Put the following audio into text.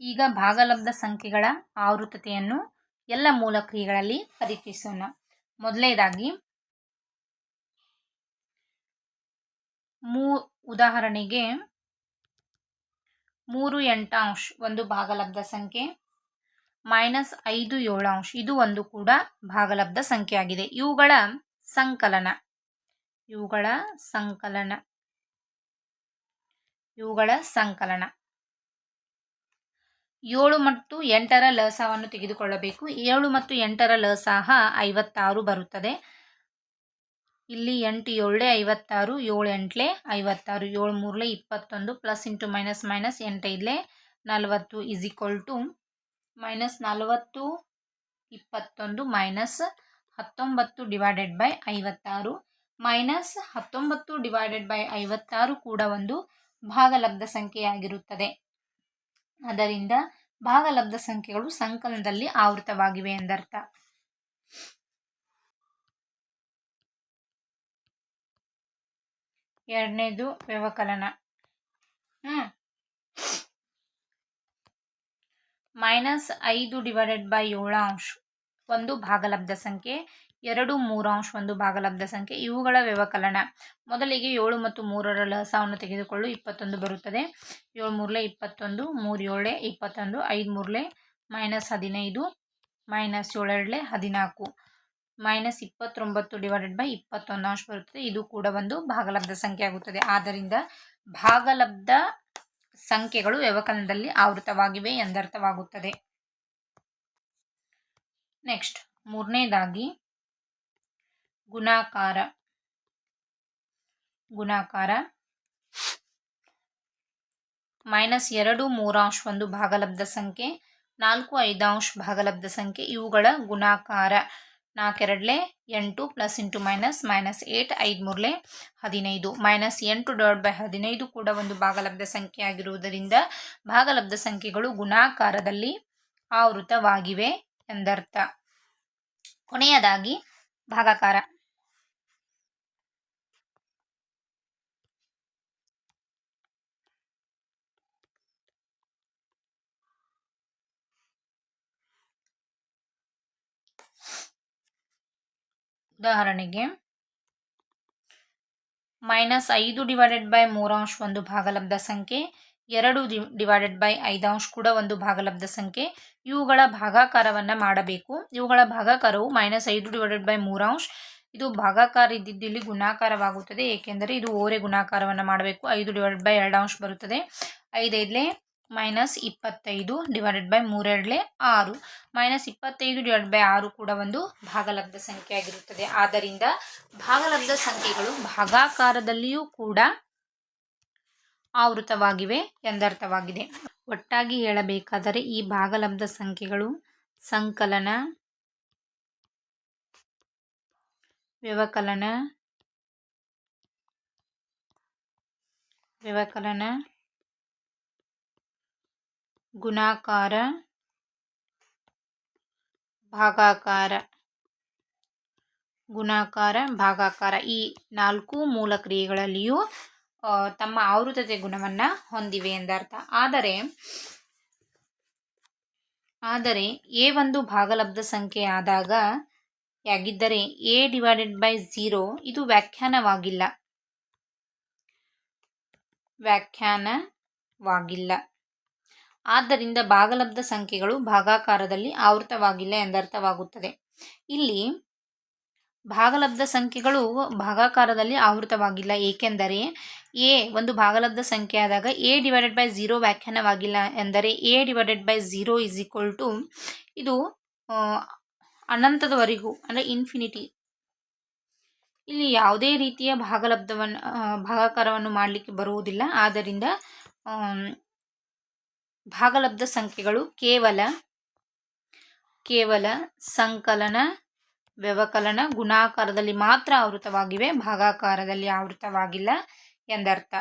ಈಗ ಭಾಗಲಬ್ಧ ಸಂಖ್ಯೆಗಳ ಆವೃತ್ತತೆಯನ್ನು ಎಲ್ಲ ಮೂಲ ಕ್ರಿಯೆಗಳಲ್ಲಿ ಪರೀಕ್ಷಿಸೋಣ. ಮೊದಲನೇದಾಗಿ ಉದಾಹರಣೆಗೆ 3/8 ಒಂದು ಭಾಗಲಬ್ಧ ಸಂಖ್ಯೆ, -5/7 ಇದು ಒಂದು ಕೂಡ ಭಾಗಲಬ್ಧ ಸಂಖ್ಯೆ ಆಗಿದೆ. ಇವುಗಳ ಸಂಕಲನ 7 ಮತ್ತು 8ರ ಲಸವನ್ನು ತೆಗೆದುಕೊಳ್ಳಬೇಕು. 7 ಮತ್ತು 8ರ ಲಸಹ 56 ಬರುತ್ತದೆ. ಇಲ್ಲಿ 8 7 56, 7 8 56, 7 3 21 plus into minus minus 8 5 40 is equal to -40 21 minus 19 divided by 56 minus 19 divided by 56 ಕೂಡ ಒಂದು ಭಾಗಲಬ್ಧ ಸಂಖ್ಯೆಯಾಗಿರುತ್ತದೆ. ಅದರಿಂದ ಭಾಗಲಬ್ಧ ಸಂಖ್ಯೆಗಳು ಸಂಕಲನದಲ್ಲಿ ಆವೃತವಾಗಿವೆ ಎಂದರ್ಥ. ಎರಡನೇದು ವ್ಯವಕಲನ. -5 ಡಿವೈಡೆಡ್ ಬೈ 7 ಒಂದು ಭಾಗಲಬ್ಧ ಸಂಖ್ಯೆ, 2 3 ಒಂದು ಭಾಗಲಬ್ಧ ಸಂಖ್ಯೆ. ಇವುಗಳ ವ್ಯವಕಲನ ಮೊದಲಿಗೆ 7 ಮತ್ತು 3ರ ಲಸವನ್ನು ತೆಗೆದುಕೊಳ್ಳು. 21 ಬರುತ್ತದೆ. 7 3 21, 3 7 21, 5 3 -15 ಮೈನಸ್ 7 2 14 ಮೈನಸ್ 29 ಡಿವೈಡೆಡ್ ಬೈ 21 ಬರುತ್ತದೆ. ಇದು ಕೂಡ ಒಂದು ಭಾಗಲಬ್ಧ ಸಂಖ್ಯೆ ಆಗುತ್ತದೆ. ಆದ್ದರಿಂದ ಭಾಗಲಬ್ಧ ಸಂಖ್ಯೆಗಳು ವ್ಯವಕಲನದಲ್ಲಿ ಆವೃತವಾಗಿವೆ ಎಂದರ್ಥವಾಗುತ್ತದೆ. ನೆಕ್ಸ್ಟ್ ಮೂರನೇದಾಗಿ ಗುಣಾಕಾರ. -2 3 ಒಂದು ಭಾಗಲಬ್ಧ ಸಂಖ್ಯೆ, 4 5 ಭಾಗಲಬ್ಧ ಸಂಖ್ಯೆ. ಇವುಗಳ ಗುಣಾಕಾರ 4 2 8 plus into minus minus 8 5 3 15 minus 8 divide by 15 ಕೂಡ ಒಂದು ಭಾಗಲಬ್ಧ ಸಂಖ್ಯೆ ಆಗಿರುವುದರಿಂದ ಭಾಗಲಬ್ಧ ಸಂಖ್ಯೆಗಳು ಗುಣಾಕಾರದಲ್ಲಿ ಆವೃತವಾಗಿವೆ ಎಂದರ್ಥ. ಕೊನೆಯದಾಗಿ ಭಾಗಾಕಾರ. ಉದಾಹರಣೆಗೆ -5 ಡಿವೈಡೆಡ್ ಬೈ 3 ಒಂದು ಭಾಗಲಬ್ಧ ಸಂಖ್ಯೆ, 2 ಡಿವೈಡೆಡ್ ಬೈ 5 ಕೂಡ ಒಂದು ಭಾಗಲಬ್ಧ ಸಂಖ್ಯೆ. ಇವುಗಳ ಭಾಗಾಕಾರವನ್ನು ಮಾಡಬೇಕು. ಇವುಗಳ ಭಾಗಾಕಾರವು -5 ಡಿವೈಡೆಡ್ ಬೈ 3 ಇದು ಭಾಗಾಕಾರ ಇದ್ದಿದ್ದು ಇಲ್ಲಿ ಗುಣಾಕಾರವಾಗುತ್ತದೆ, ಏಕೆಂದರೆ ಇದು ಓರೆ ಗುಣಾಕಾರವನ್ನು ಮಾಡಬೇಕು. 5 ಡಿವೈಡೆಡ್ ಬೈ 2 ಬರುತ್ತದೆ. 5 5 minus 25 divided by 3 2 6 minus 25 divided by 6 ಕೂಡ ಒಂದು ಭಾಗಲಬ್ಧ ಸಂಖ್ಯೆ ಆಗಿರುತ್ತದೆ. ಆದ್ದರಿಂದ ಭಾಗಲಬ್ಧ ಸಂಖ್ಯೆಗಳು ಭಾಗಾಕಾರದಲ್ಲಿಯೂ ಕೂಡ ಆವೃತವಾಗಿವೆ ಎಂದರ್ಥವಾಗಿದೆ. ಒಟ್ಟಾಗಿ ಹೇಳಬೇಕಾದರೆ ಈ ಭಾಗಲಬ್ಧ ಸಂಖ್ಯೆಗಳು ಸಂಕಲನ, ವ್ಯವಕಲನ, ಗುಣಾಕಾರ, ಭಾಗಾಕಾರ ಈ 4 ಮೂಲ ಕ್ರಿಯೆಗಳಲ್ಲಿಯೂ ತಮ್ಮ ಆವೃತತೆ ಗುಣವನ್ನು ಹೊಂದಿವೆ ಎಂದರ್ಥ. ಆದರೆ ಎ ಒಂದು ಭಾಗಲಬ್ಧ ಸಂಖ್ಯೆ ಆಗಿದ್ದರೆ ಎ ಡಿವೈಡೆಡ್ ಬೈ 0 ಇದು ವ್ಯಾಖ್ಯಾನವಾಗಿಲ್ಲ. ಆದ್ದರಿಂದ ಭಾಗಲಬ್ಧ ಸಂಖ್ಯೆಗಳು ಭಾಗಾಕಾರದಲ್ಲಿ ಆವೃತವಾಗಿಲ್ಲ ಎಂದರ್ಥವಾಗುತ್ತದೆ. ಇಲ್ಲಿ ಭಾಗಲಬ್ಧ ಸಂಖ್ಯೆಗಳು ಭಾಗಾಕಾರದಲ್ಲಿ ಆವೃತವಾಗಿಲ್ಲ, ಏಕೆಂದರೆ ಎ ಒಂದು ಭಾಗಲಬ್ಧ ಸಂಖ್ಯೆ ಆದಾಗ ಎ ಡಿವೈಡೆಡ್ ಬೈ 0 ವ್ಯಾಖ್ಯಾನವಾಗಿಲ್ಲ ಎಂದರೆ A divided by 0 is equal to ಇದು ಅನಂತದವರೆಗೂ ಅಂದರೆ ಇನ್ಫಿನಿಟಿ. ಇಲ್ಲಿ ಯಾವುದೇ ರೀತಿಯ ಭಾಗಾಕಾರವನ್ನು ಮಾಡಲಿಕ್ಕೆ ಬರುವುದಿಲ್ಲ. ಆದ್ದರಿಂದ ಭಾಗಲಬ್ಧ ಸಂಖ್ಯೆಗಳು ಕೇವಲ ಸಂಕಲನ, ವ್ಯವಕಲನ, ಗುಣಾಕಾರದಲ್ಲಿ ಮಾತ್ರ ಆವೃತವಾಗಿವೆ, ಭಾಗಾಕಾರದಲ್ಲಿ ಆವೃತವಾಗಿಲ್ಲ ಎಂದರ್ಥ.